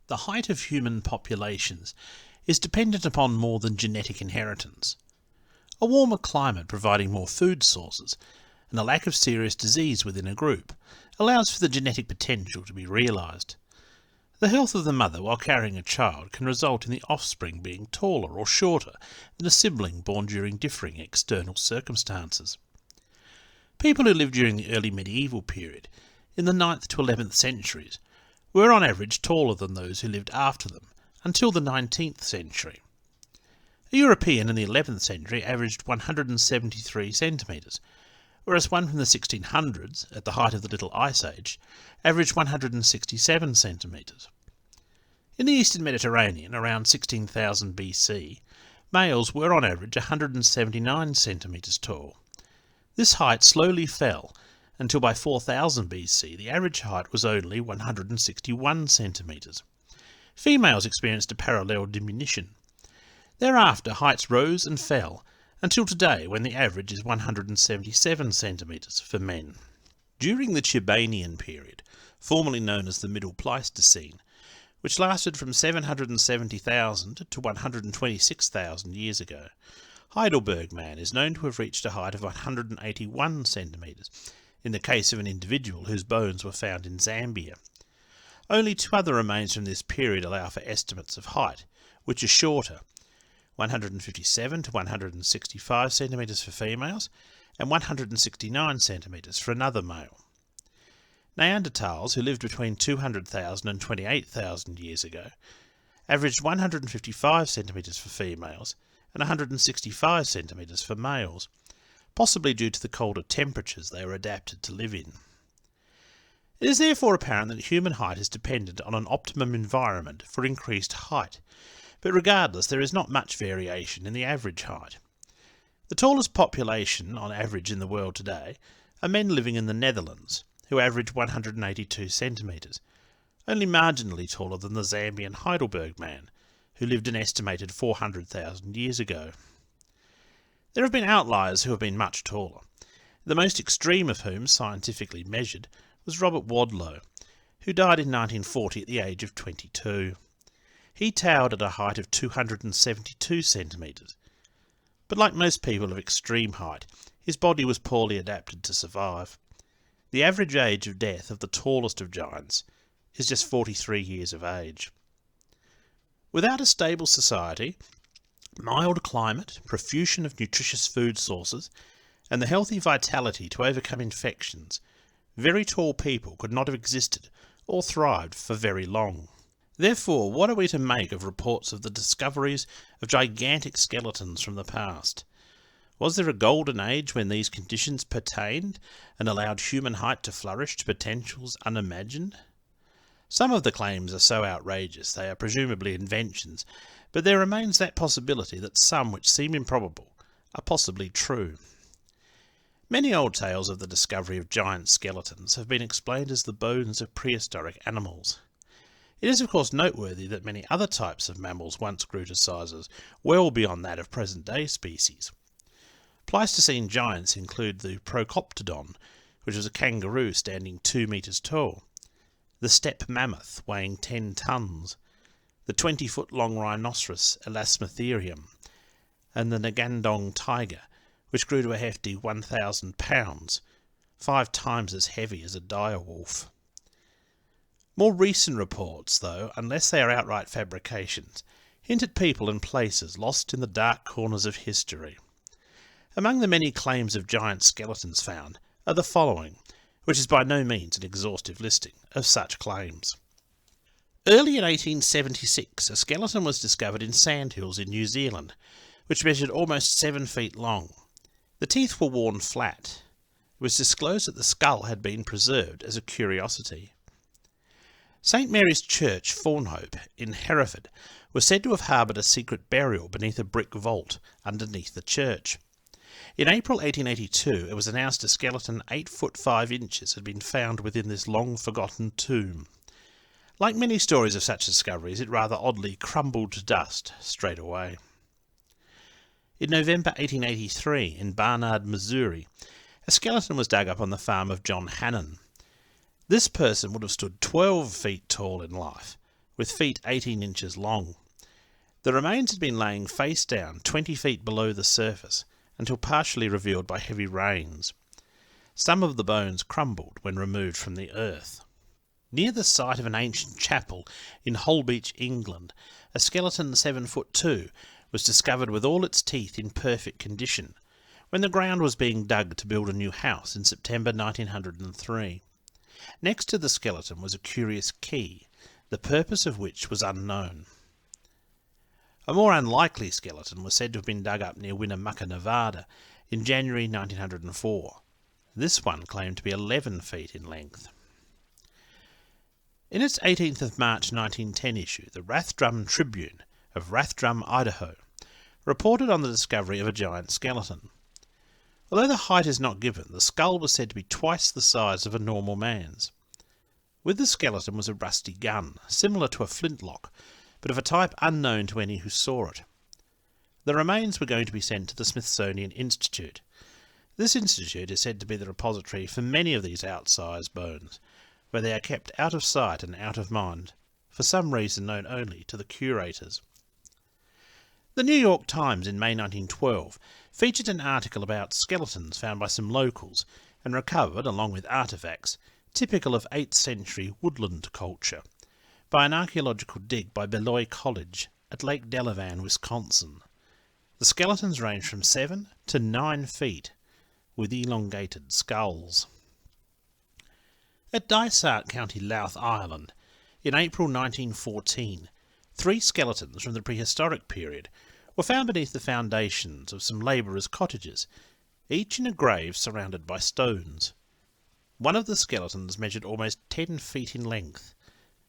The height of human populations is dependent upon more than genetic inheritance. A warmer climate providing more food sources and a lack of serious disease within a group allows for the genetic potential to be realised. The health of the mother while carrying a child can result in the offspring being taller or shorter than a sibling born during differing external circumstances. People who lived during the early medieval period, in the 9th to 11th centuries, were on average taller than those who lived after them until the 19th century. A European in the 11th century averaged 173 centimetres, whereas one from the 1600s, at the height of the Little Ice Age, averaged 167 centimetres. In the eastern Mediterranean, around 16,000 BC, males were on average 179 centimetres tall. This height slowly fell until by 4000 BC the average height was only 161 centimetres. Females experienced a parallel diminution. Thereafter heights rose and fell until today, when the average is 177 centimetres for men. During the Chibanian period, formerly known as the Middle Pleistocene, which lasted from 770,000 to 126,000 years ago, Heidelberg man is known to have reached a height of 181 centimetres, in the case of an individual whose bones were found in Zambia. Only two other remains from this period allow for estimates of height, which are shorter: 157 to 165 centimetres for females, and 169 centimetres for another male. Neanderthals, who lived between 200,000 and 28,000 years ago, averaged 155 centimetres for females and 165 centimetres for males, possibly due to the colder temperatures they were adapted to live in. It is therefore apparent that human height is dependent on an optimum environment for increased height, but regardless there is not much variation in the average height. The tallest population on average in the world today are men living in the Netherlands, who average 182 centimetres, only marginally taller than the Zambian Heidelberg man, who lived an estimated 400,000 years ago. There have been outliers who have been much taller, the most extreme of whom, scientifically measured, was Robert Wadlow, who died in 1940 at the age of 22. He towered at a height of 272 centimetres, but like most people of extreme height, his body was poorly adapted to survive. The average age of death of the tallest of giants is just 43 years of age. Without a stable society, mild climate, profusion of nutritious food sources, and the healthy vitality to overcome infections, very tall people could not have existed or thrived for very long. Therefore, what are we to make of reports of the discoveries of gigantic skeletons from the past? Was there a golden age when these conditions pertained and allowed human height to flourish to potentials unimagined? Some of the claims are so outrageous they are presumably inventions, but there remains that possibility that some which seem improbable are possibly true. Many old tales of the discovery of giant skeletons have been explained as the bones of prehistoric animals. It is of course noteworthy that many other types of mammals once grew to sizes well beyond that of present-day species. Pleistocene giants include the Procoptodon, which was a kangaroo standing 2 metres tall, the steppe mammoth weighing 10 tonnes, the 20-foot-long rhinoceros Elasmotherium, and the Ngandong tiger, which grew to a hefty 1,000 pounds, 5 times as heavy as a dire wolf. More recent reports, though, unless they are outright fabrications, hint at people and places lost in the dark corners of history. Among the many claims of giant skeletons found are the following, which is by no means an exhaustive listing of such claims. Early in 1876, a skeleton was discovered in sandhills in New Zealand, which measured almost 7 feet long. The teeth were worn flat. It was disclosed that the skull had been preserved as a curiosity. St. Mary's Church, Fawnhope, in Hereford, was said to have harboured a secret burial beneath a brick vault underneath the church. In April 1882, it was announced a skeleton 8 foot 5 inches had been found within this long-forgotten tomb. Like many stories of such discoveries, it rather oddly crumbled to dust straight away. In November 1883, in Barnard, Missouri, a skeleton was dug up on the farm of John Hannon. This person would have stood 12 feet tall in life, with feet 18 inches long. The remains had been laying face down 20 feet below the surface until partially revealed by heavy rains. Some of the bones crumbled when removed from the earth. Near the site of an ancient chapel in Holbeach, England, a skeleton 7 foot 2 was discovered with all its teeth in perfect condition when the ground was being dug to build a new house in September 1903. Next to the skeleton was a curious key, the purpose of which was unknown. A more unlikely skeleton was said to have been dug up near Winnemucca, Nevada, in January 1904. This one claimed to be 11 feet in length. In its 18th of March 1910 issue, the Rathdrum Tribune of Rathdrum, Idaho, reported on the discovery of a giant skeleton. Although the height is not given, the skull was said to be twice the size of a normal man's. With the skeleton was a rusty gun, similar to a flintlock, but of a type unknown to any who saw it. The remains were going to be sent to the Smithsonian Institute. This institute is said to be the repository for many of these outsized bones, where they are kept out of sight and out of mind, for some reason known only to the curators. The New York Times in May 1912 featured an article about skeletons found by some locals and recovered, along with artefacts, typical of 8th century woodland culture, by an archaeological dig by Beloit College at Lake Delavan, Wisconsin. The skeletons range from 7 to 9 feet, with elongated skulls. At Dysart, County Louth, Ireland, in April 1914, 3 skeletons from the prehistoric period were found beneath the foundations of some labourers' cottages, each in a grave surrounded by stones. One of the skeletons measured almost 10 feet in length,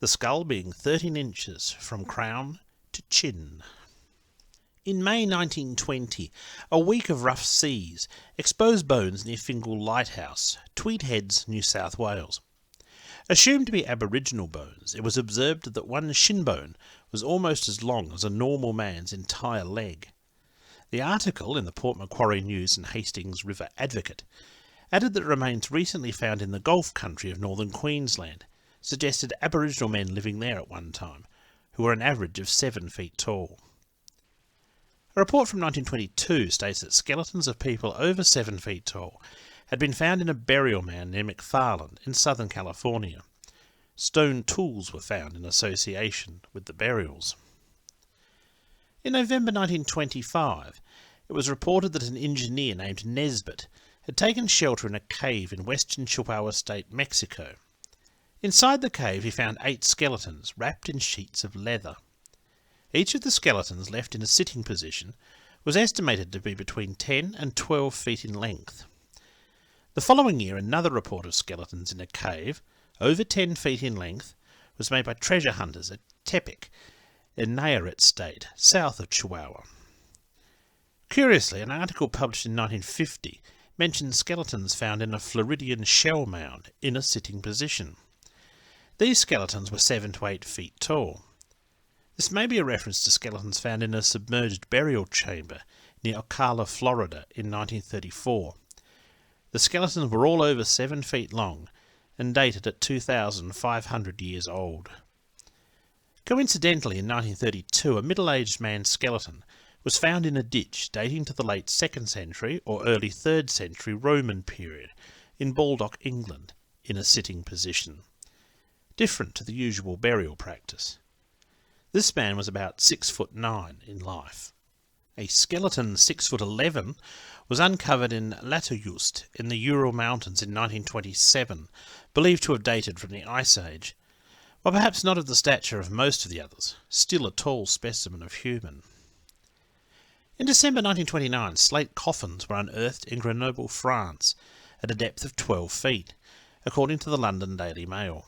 the skull being 13 inches from crown to chin. In May 1920, a week of rough seas exposed bones near Fingal Lighthouse, Tweed Heads, New South Wales. Assumed to be Aboriginal bones, it was observed that one shin bone was almost as long as a normal man's entire leg. The article in the Port Macquarie News and Hastings River Advocate added that remains recently found in the Gulf country of northern Queensland suggested Aboriginal men living there at one time, who were an average of 7 feet tall. A report from 1922 states that skeletons of people over 7 feet tall had been found in a burial mound near McFarland in Southern California. Stone tools were found in association with the burials. In November 1925, it was reported that an engineer named Nesbitt had taken shelter in a cave in western Chihuahua State, Mexico. Inside the cave he found 8 skeletons wrapped in sheets of leather. Each of the skeletons left in a sitting position was estimated to be between 10 and 12 feet in length. The following year another report of skeletons in a cave, over 10 feet in length, was made by treasure hunters at Tepic, in Nayarit State, south of Chihuahua. Curiously, an article published in 1950 mentioned skeletons found in a Floridian shell mound in a sitting position. These skeletons were 7 to 8 feet tall. This may be a reference to skeletons found in a submerged burial chamber near Ocala, Florida in 1934. The skeletons were all over 7 feet long and dated at 2,500 years old. Coincidentally, in 1932, a middle-aged man's skeleton was found in a ditch dating to the late 2nd century or early 3rd century Roman period in Baldock, England, in a sitting position, different to the usual burial practice. This man was about 6'9" in life. A skeleton 6'11" was uncovered in Latayust in the Ural Mountains in 1927, believed to have dated from the Ice Age, while perhaps not of the stature of most of the others, still a tall specimen of human. In December 1929, slate coffins were unearthed in Grenoble, France, at a depth of 12 feet, according to the London Daily Mail.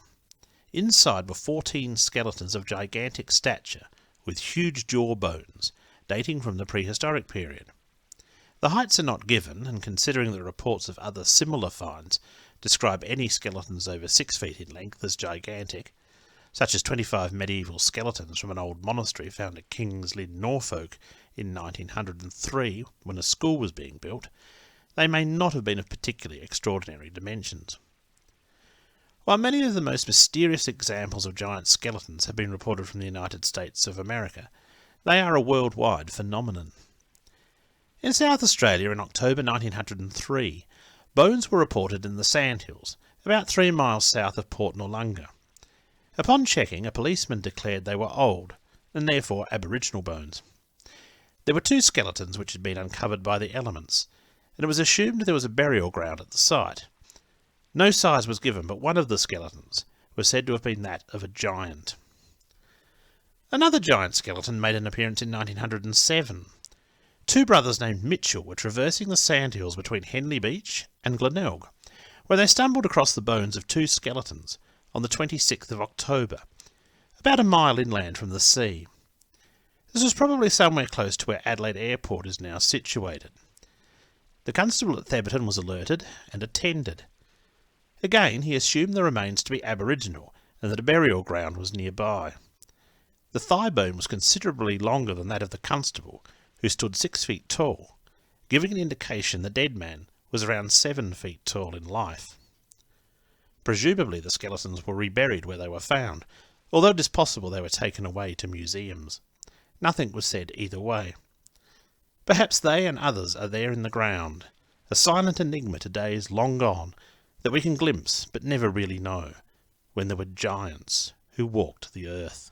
Inside were 14 skeletons of gigantic stature, with huge jaw bones, dating from the prehistoric period. The heights are not given, and considering the reports of other similar finds describe any skeletons over 6 feet in length as gigantic, such as 25 medieval skeletons from an old monastery found at King's Lynn, Norfolk, in 1903, when a school was being built, they may not have been of particularly extraordinary dimensions. While many of the most mysterious examples of giant skeletons have been reported from the United States of America, they are a worldwide phenomenon. In South Australia in October 1903, bones were reported in the Sandhills, about 3 miles south of Port Noarlunga. Upon checking, a policeman declared they were old, and therefore Aboriginal bones. There were 2 skeletons which had been uncovered by the elements, and it was assumed there was a burial ground at the site. No size was given, but one of the skeletons was said to have been that of a giant. Another giant skeleton made an appearance in 1907. 2 brothers named Mitchell were traversing the sandhills between Henley Beach and Glenelg, where they stumbled across the bones of 2 skeletons on the 26th of October, about a mile inland from the sea. This was probably somewhere close to where Adelaide Airport is now situated. The constable at Theberton was alerted and attended. Again, he assumed the remains to be Aboriginal and that a burial ground was nearby. The thigh bone was considerably longer than that of the constable, who stood 6 feet tall, giving an indication the dead man was around 7 feet tall in life. Presumably the skeletons were reburied where they were found, although it is possible they were taken away to museums. Nothing was said either way. Perhaps they and others are there in the ground, a silent enigma to days long gone that we can glimpse but never really know, when there were giants who walked the earth.